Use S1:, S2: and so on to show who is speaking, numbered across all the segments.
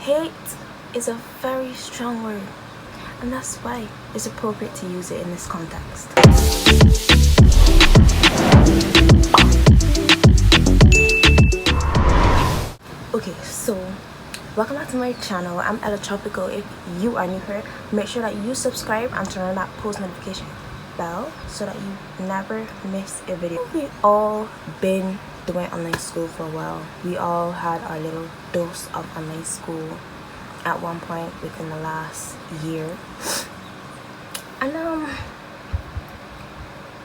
S1: hate is a very strong word, and that's why it's appropriate to use it in this context. Okay, so welcome back to my channel. I'm Ella Tropical. If you are new here, make sure that you subscribe and turn on that post notification bell so that you never miss a video. We all been doing online school for a while. We all had our little dose of online school at one point within the last year. And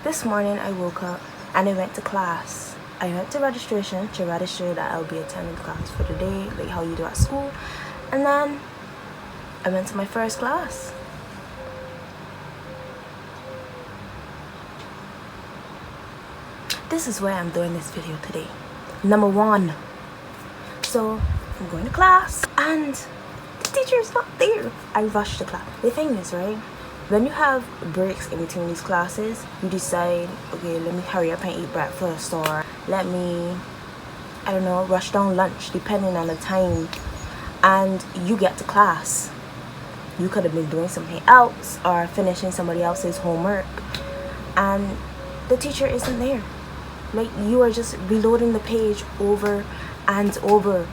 S1: this morning I woke up and I went to class. I went to registration to register that I'll be attending class for the day, like how you do at school. And then I went to my first class. This is why I'm doing this video today. Number one. So I'm going to class and the teacher is not there. I rushed to class. The thing is, right, when you have breaks in between these classes, you decide, okay, let me hurry up and eat breakfast, or let me, I don't know, rush down lunch, depending on the time, and you get to class. You could have been doing something else or finishing somebody else's homework, and the teacher isn't there. Like, you are just reloading the page over and over.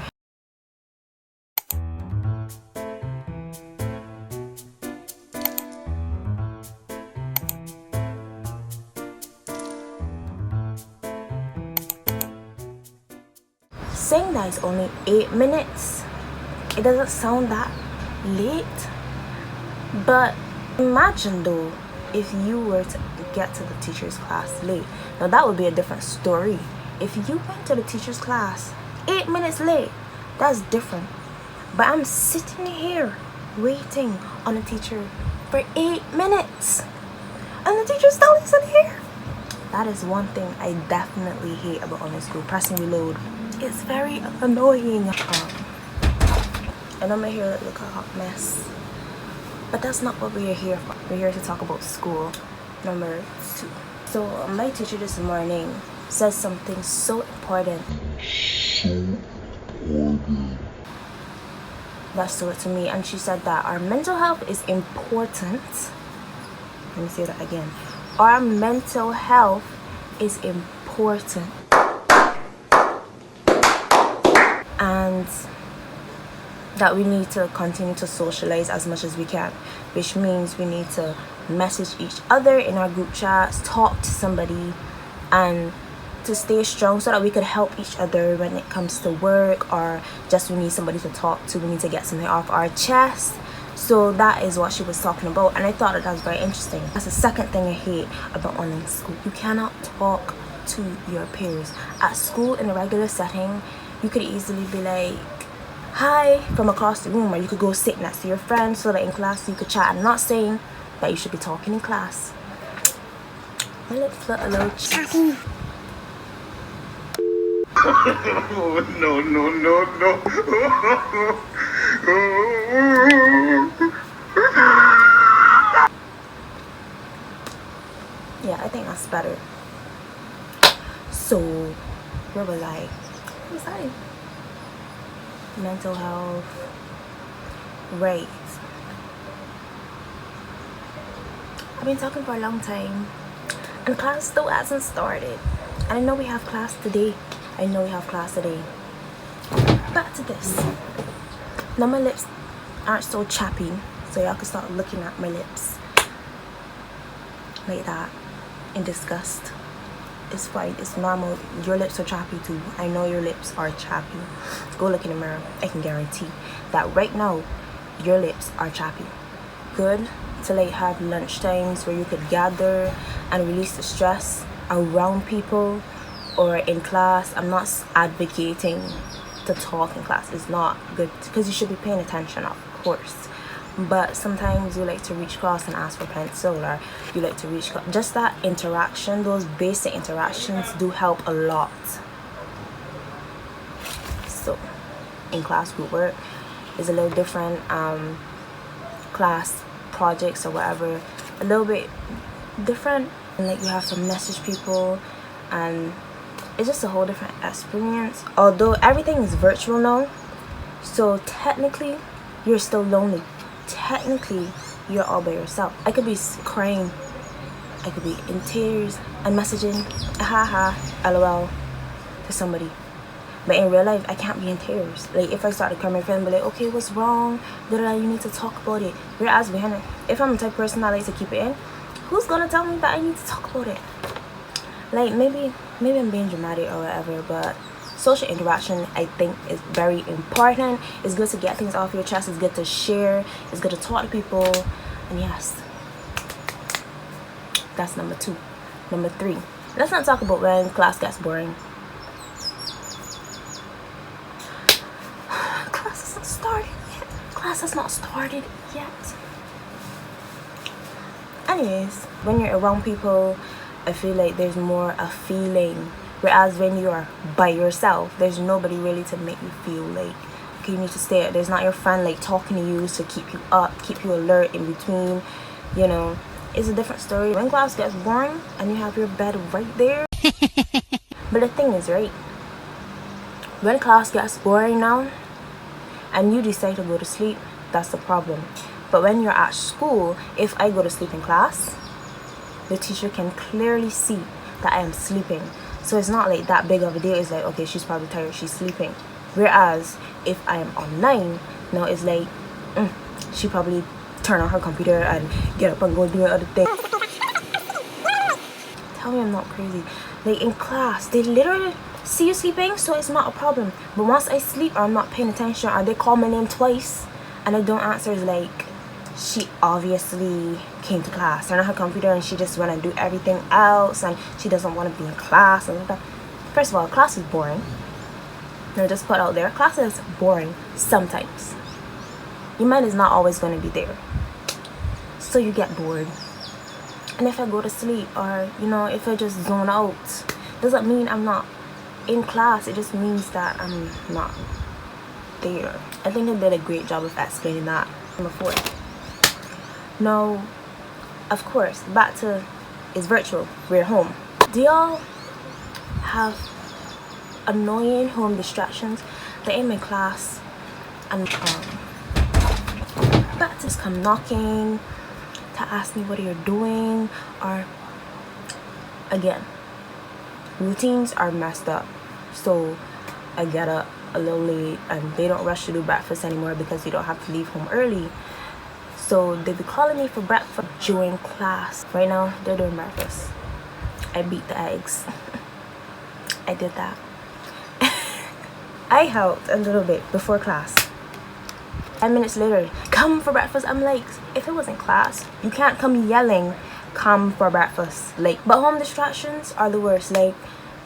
S1: Saying that it's only 8 minutes, it doesn't sound that late. But imagine though, if you were to get to the teacher's class late. Now that would be a different story. If you went to the teacher's class 8 minutes late, that's different. But I'm sitting here waiting on the teacher for 8 minutes and the teacher still isn't here. That is one thing I definitely hate about online school. Pressing reload, it's very annoying. I know my hair look a hot mess, but that's not what we are here for. We're here to talk about school. Number 2. So my teacher this morning said something so important. That stood to me, and she said that our mental health is important. Let me say that again. Our mental health is important. And that we need to continue to socialize as much as we can, which means we need to message each other in our group chats, talk to somebody, and to stay strong so that we could help each other when it comes to work, or just we need somebody to talk to, we need to get something off our chest. So that is what she was talking about, and I thought that was very interesting. That's the second thing I hate about online school. You cannot talk to your peers. At school, in a regular setting, you could easily be like, hi, from across the room, or you could go sit next to your friend so that in class you could chat. I'm not saying that you should be talking in class. My lips look a little chappy.
S2: Oh, no, no, no, no.
S1: Yeah, I think that's better. So, where was I? Where was I? Mental health. Right. I've been talking for a long time, and class still hasn't started. And I know we have class today. Back to this. Now my lips aren't so chappy, so y'all can start looking at my lips like that in disgust. It's fine, it's normal. Your lips are chappy too. I know your lips are chappy. Go look in the mirror. I can guarantee that right now your lips are chappy. Good to like have lunch times where you could gather and release the stress around people or in class. I'm not advocating to talk in class. It's not good, because you should be paying attention, of course. But sometimes you like to reach across and ask for pencil, or you like to reach just that interaction. Those basic interactions do help a lot. So in class group work is a little different. Class projects or whatever, a little bit different, and like you have to message people, and it's just a whole different experience. Although everything is virtual now, So technically, you're still lonely. Technically, you're all by yourself. I could be crying. I could be in tears and messaging, haha, lol, to somebody. But in real life, I can't be in tears. Like, if I start to cry, my friend will be like, okay, what's wrong? You need to talk about it. Whereas behind it, if I'm the type of person that likes to keep it in, who's gonna tell me that I need to talk about it? Like, maybe I'm being dramatic or whatever, but social interaction, I think, is very important. It's good to get things off your chest. It's good to share. It's good to talk to people. And yes, that's number 2. Number 3, let's not talk about when class gets boring. Class hasn't started yet. Class has not started yet. Anyways, when you're around people, I feel like there's more a feeling. Whereas when you are by yourself, there's nobody really to make you feel like, okay, you need to stay. There's not your friend like talking to you to keep you up, keep you alert in between. You know, it's a different story. When class gets boring and you have your bed right there. But the thing is, right, when class gets boring now and you decide to go to sleep, that's the problem. But when you're at school, if I go to sleep in class, the teacher can clearly see that I am sleeping. So it's not like that big of a deal. It's like, okay, she's probably tired, she's sleeping. Whereas if I am online, now it's like, she probably turn on her computer and get up and go do other thing. Tell me I'm not crazy. Like, in class, they literally see you sleeping, so it's not a problem. But once I sleep or I'm not paying attention or they call my name twice and I don't answer, it's like, she obviously came to class, turn on her computer, and she just want to do everything else, and she doesn't want to be in class and stuff. First of all, class is boring. I'll just put out there, class is boring sometimes. Your mind is not always going to be there, so you get bored. And if I go to sleep, or if I just zone out, doesn't mean I'm not in class. It just means that I'm not there. I think I did a great job of explaining that. Number 4. Now, of course, back to it's virtual. We're home. Do y'all have annoying home distractions? Like in my class, and back to just come knocking to ask me what you're doing, or again, routines are messed up. So I get up a little late, and they don't rush to do breakfast anymore because you don't have to leave home early. So they be calling me for breakfast during class. Right now, they're doing breakfast. I beat the eggs. I did that. I helped a little bit before class. 10 minutes later, come for breakfast. I'm like, if it wasn't class, you can't come yelling, come for breakfast. Like, but home distractions are the worst. Like,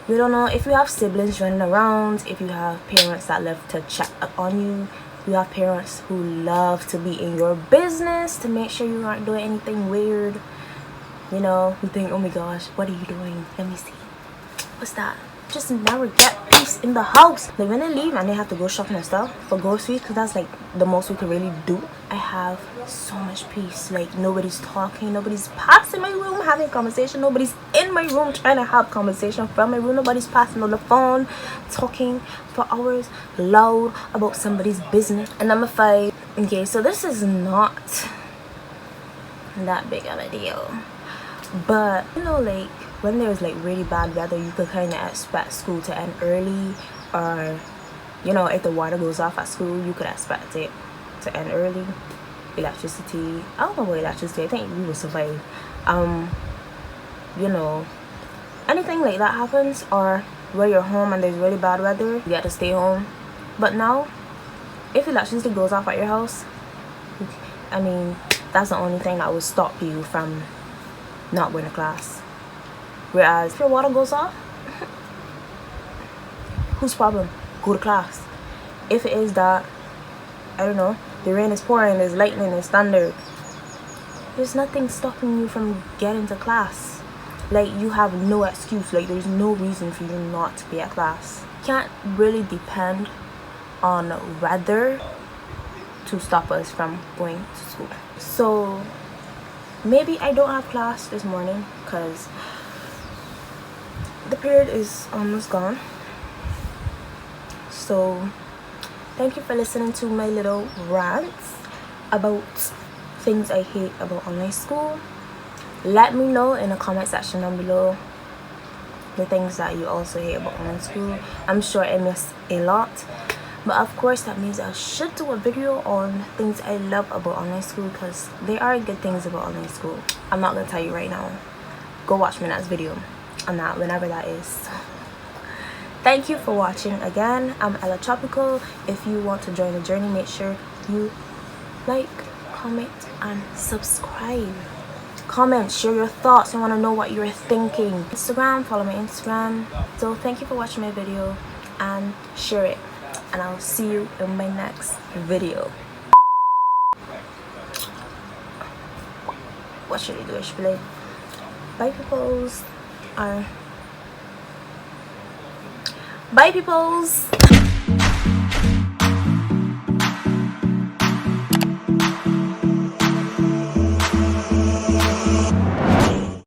S1: you don't know if you have siblings running around, if you have parents that love to check up on you. You have parents who love to be in your business to make sure you aren't doing anything weird. Who think, oh my gosh, what are you doing? Let me see. What's that? Just never get peace in the house. Like, when they leave and they have to go shopping and stuff for groceries, because that's like the most we can really do, I have so much peace. Like, nobody's talking, nobody's passing my room having conversation, nobody's in my room trying to have conversation from my room, nobody's passing on the phone talking for hours loud about somebody's business. And number 5, okay, so this is not that big of a deal, but like when there's like really bad weather, you could kind of expect school to end early, or if the water goes off at school, you could expect it to end early. Electricity, I don't know about electricity, I think we will survive. Anything like that happens, or where you're home and there's really bad weather, you get to stay home. But now, if electricity goes off at your house, I mean, that's the only thing that will stop you from not going to class. Whereas if your water goes off, whose problem? Go to class. If it is that, I don't know, the rain is pouring, there's lightning, there's thunder, there's nothing stopping you from getting to class. Like, you have no excuse. Like, there's no reason for you not to be at class. Can't really depend on weather to stop us from going to school. So maybe I don't have class this morning because the period is almost gone. So Thank you for listening to my little rants about things I hate about online school. Let me know in the comment section down below the things that you also hate about online school. I'm sure I missed a lot, but of course that means I should do a video on things I love about online school, because there are good things about online school. I'm not gonna tell you right now. Go watch my next video on that, whenever that is. Thank you for watching again. I'm Ella Tropical. If you want to join the journey, make sure you like, comment, and subscribe. Comment, share your thoughts. I want to know what you're thinking. Instagram, follow my Instagram. So thank you for watching my video, and share it, and I'll see you in my next video. What should we do? I should be like, bye peoples, or bye peoples.